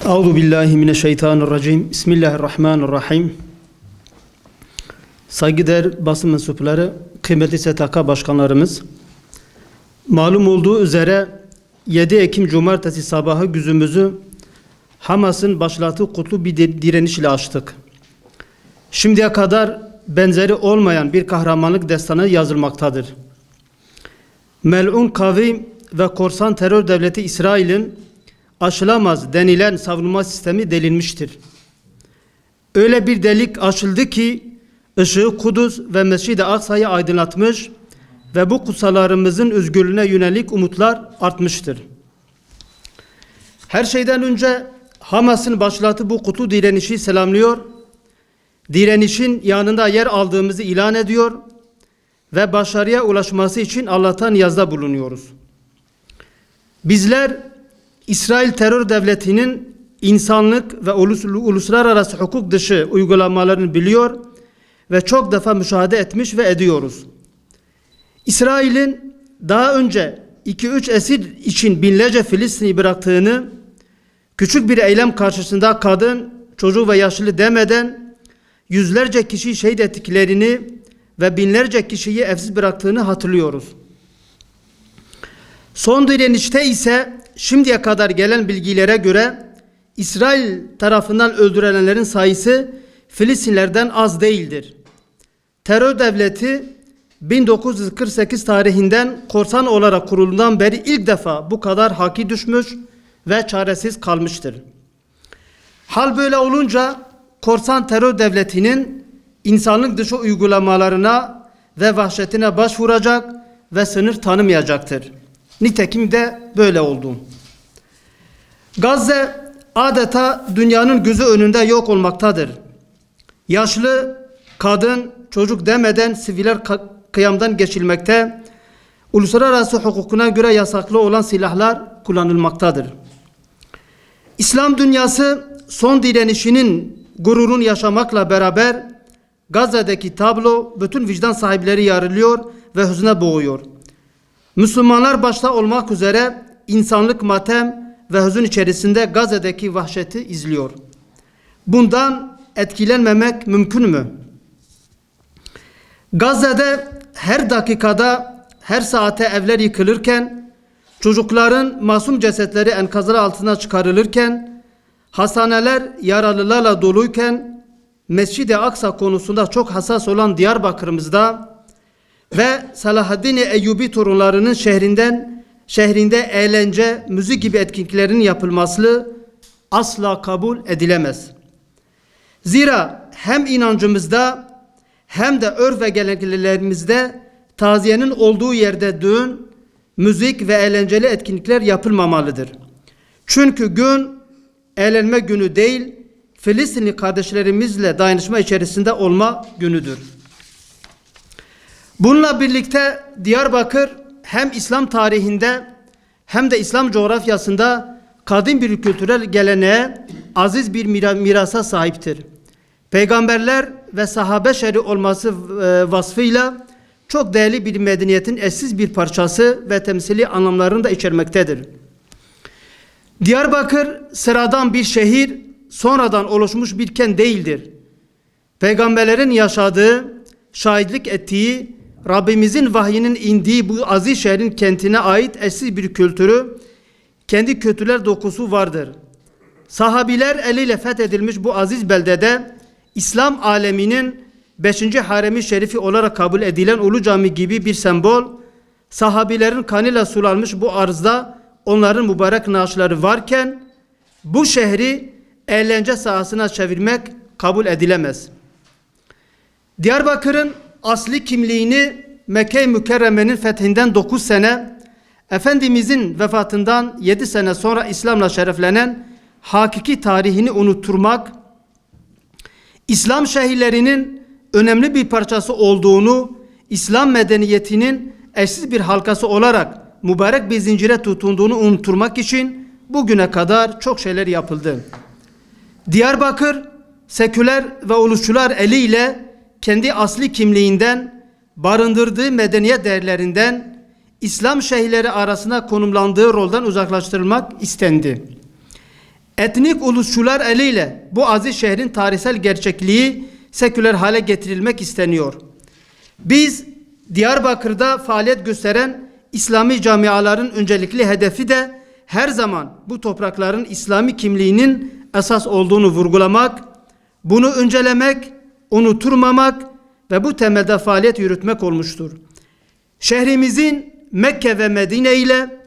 Euzu billahi mineşşeytanirracim. Bismillahirrahmanirrahim. Saygıdeğer basın mensupları, kıymetli STK başkanlarımız, malum olduğu üzere 7 Ekim Cumartesi sabahı güzümüzü Hamas'ın başlattığı kutlu bir direniş ile açtık. Şimdiye kadar benzeri olmayan bir kahramanlık destanı yazılmaktadır. Mel'un kavim ve korsan terör devleti İsrail'in aşılamaz denilen savunma sistemi delinmiştir. Öyle bir delik açıldı ki ışığı Kudüs ve Mescid-i Aksa'yı aydınlatmış ve bu kutsallarımızın özgürlüğüne yönelik umutlar artmıştır. Her şeyden önce Hamas'ın başlattığı bu kutlu direnişi selamlıyor, direnişin yanında yer aldığımızı ilan ediyor ve başarıya ulaşması için Allah'tan niyazda bulunuyoruz. Bizler İsrail terör devletinin insanlık ve uluslararası hukuk dışı uygulamalarını biliyor ve çok defa müşahede etmiş ve ediyoruz. İsrail'in daha önce 2-3 esir için binlerce Filistinli bıraktığını, küçük bir eylem karşısında kadın, çocuk ve yaşlı demeden yüzlerce kişiyi şehit ettiklerini ve binlerce kişiyi evsiz bıraktığını hatırlıyoruz. Son direnişte ise şimdiye kadar gelen bilgilere göre İsrail tarafından öldürülenlerin sayısı Filistinlerden az değildir. Terör devleti 1948 tarihinden korsan olarak kurulduğundan beri ilk defa bu kadar haki düşmüş ve çaresiz kalmıştır. Hal böyle olunca korsan terör devletinin insanlık dışı uygulamalarına ve vahşetine başvuracak ve sınır tanımayacaktır. Nitekim de böyle oldu. Gazze adeta dünyanın gözü önünde yok olmaktadır. Yaşlı, kadın, çocuk demeden siviller kıyamdan geçilmekte, uluslararası hukukuna göre yasaklı olan silahlar kullanılmaktadır. İslam dünyası son direnişinin gururunu yaşamakla beraber Gazze'deki tablo bütün vicdan sahipleri yarılıyor ve hüzne boğuyor. Müslümanlar başta olmak üzere insanlık matem ve hüzün içerisinde Gazze'deki vahşeti izliyor. Bundan etkilenmemek mümkün mü? Gazze'de her dakikada, her saate evler yıkılırken, çocukların masum cesetleri enkazlar altına çıkarılırken, hastaneler yaralılarla doluyken, Mescid-i Aksa konusunda çok hassas olan Diyarbakır'ımızda ve Salahaddin Eyyubi torunlarının şehrinde eğlence, müzik gibi etkinliklerin yapılması asla kabul edilemez. Zira hem inancımızda hem de örf ve geleneklerimizde taziyenin olduğu yerde düğün, müzik ve eğlenceli etkinlikler yapılmamalıdır. Çünkü gün eğlenme günü değil, Filistinli kardeşlerimizle dayanışma içerisinde olma günüdür. Bununla birlikte Diyarbakır hem İslam tarihinde hem de İslam coğrafyasında kadim bir kültürel geleneğe, aziz bir mirasa sahiptir. Peygamberler ve sahabe şerri olması vasfıyla çok değerli bir medeniyetin eşsiz bir parçası ve temsili anlamlarını da içermektedir. Diyarbakır sıradan bir şehir, sonradan oluşmuş bir kent değildir. Peygamberlerin yaşadığı, şahitlik ettiği, Rabbimizin vahyinin indiği bu aziz şehrin kentine ait eşsiz bir kültürü, kendi kültürel dokusu vardır. Sahabiler eliyle fethedilmiş bu aziz beldede İslam aleminin 5. haremi şerifi olarak kabul edilen Ulu Cami gibi bir sembol, sahabilerin kanıyla sulanmış bu arzda onların mübarek naaşları varken bu şehri eğlence sahasına çevirmek kabul edilemez. Diyarbakır'ın asli kimliğini Mekke-i Mükerreme'nin fethinden 9 sene, Efendimizin vefatından 7 sene sonra İslam'la şereflenen hakiki tarihini unutturmak, İslam şehirlerinin önemli bir parçası olduğunu, İslam medeniyetinin eşsiz bir halkası olarak mübarek bir zincire tutunduğunu unutturmak için bugüne kadar çok şeyler yapıldı. Diyarbakır, seküler ve ulusçular eliyle kendi asli kimliğinden, barındırdığı medeniyet değerlerinden, İslam şehirleri arasına konumlandığı rolden uzaklaştırılmak istendi. Etnik ulusçular eliyle bu aziz şehrin tarihsel gerçekliği seküler hale getirilmek isteniyor. Biz Diyarbakır'da faaliyet gösteren İslami camiaların öncelikli hedefi de her zaman bu toprakların İslami kimliğinin esas olduğunu vurgulamak, bunu öncelemek, unutturmamak ve bu temelde faaliyet yürütmek olmuştur. Şehrimizin Mekke ve Medine ile,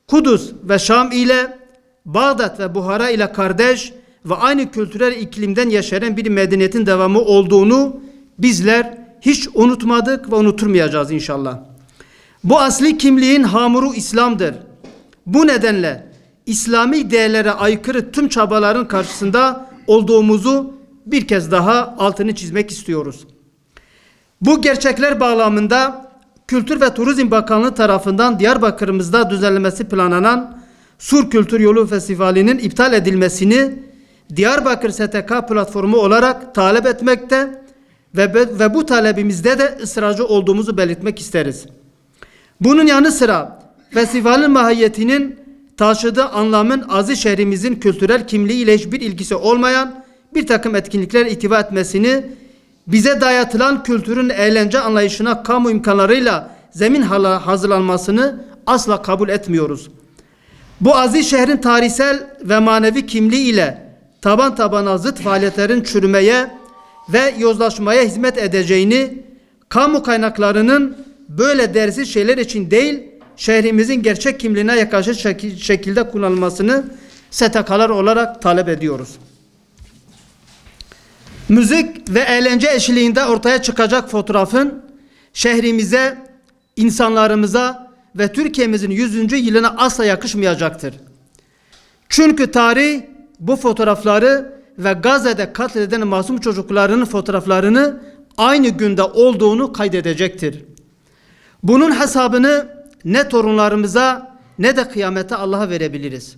Kudüs ve Şam ile, Bağdat ve Buhara ile kardeş ve aynı kültürel iklimden yaşayan bir medeniyetin devamı olduğunu bizler hiç unutmadık ve unuturmayacağız inşallah. Bu asli kimliğin hamuru İslam'dır. Bu nedenle İslami değerlere aykırı tüm çabaların karşısında olduğumuzu bir kez daha altını çizmek istiyoruz. Bu gerçekler bağlamında Kültür ve Turizm Bakanlığı tarafından Diyarbakır'ımızda düzenlenmesi planlanan Sur Kültür Yolu Festivali'nin iptal edilmesini Diyarbakır STK platformu olarak talep etmekte ve bu talebimizde de ısrarcı olduğumuzu belirtmek isteriz. Bunun yanı sıra festivalin mahiyetinin taşıdığı anlamın aziz şehrimizin kültürel kimliği ile hiçbir ilgisi olmayan bir takım etkinlikler ihtiva etmesini, bize dayatılan kültürün eğlence anlayışına kamu imkanlarıyla zemin hazırlanmasını asla kabul etmiyoruz. Bu aziz şehrin tarihsel ve manevi kimliği ile taban tabana zıt faaliyetlerin çürümeye ve yozlaşmaya hizmet edeceğini, kamu kaynaklarının böyle değersiz şeyler için değil, şehrimizin gerçek kimliğine yakışır şekilde kullanılmasını STK'lar olarak talep ediyoruz. Müzik ve eğlence eşliğinde ortaya çıkacak fotoğrafın şehrimize, insanlarımıza ve Türkiye'mizin 100. yılına asla yakışmayacaktır. Çünkü tarih bu fotoğrafları ve Gazze'de katledilen masum çocukların fotoğraflarını aynı günde olduğunu kaydedecektir. Bunun hesabını ne torunlarımıza ne de kıyamete Allah'a verebiliriz.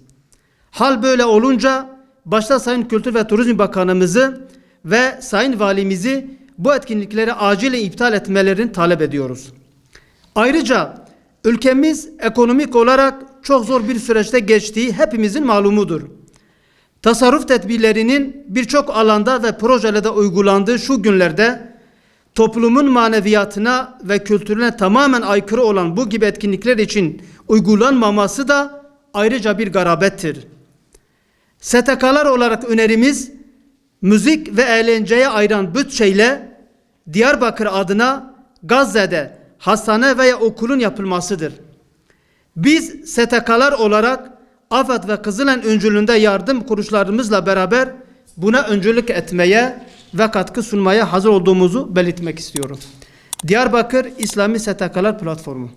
Hal böyle olunca başta Sayın Kültür ve Turizm Bakanımızı ve Sayın Valimizi bu etkinlikleri acilen iptal etmelerini talep ediyoruz. Ayrıca ülkemiz ekonomik olarak çok zor bir süreçte geçtiği hepimizin malumudur. Tasarruf tedbirlerinin birçok alanda ve projelerde uygulandığı şu günlerde toplumun maneviyatına ve kültürüne tamamen aykırı olan bu gibi etkinlikler için uygulanmaması da ayrıca bir garabettir. STK'lar olarak önerimiz, müzik ve eğlenceye ayıran bütçeyle Diyarbakır adına Gazze'de hastane veya okulun yapılmasıdır. Biz STK'lar olarak AFAD ve Kızılen öncülüğünde yardım kuruluşlarımızla beraber buna öncülük etmeye ve katkı sunmaya hazır olduğumuzu belirtmek istiyorum. Diyarbakır İslami STK'lar Platformu.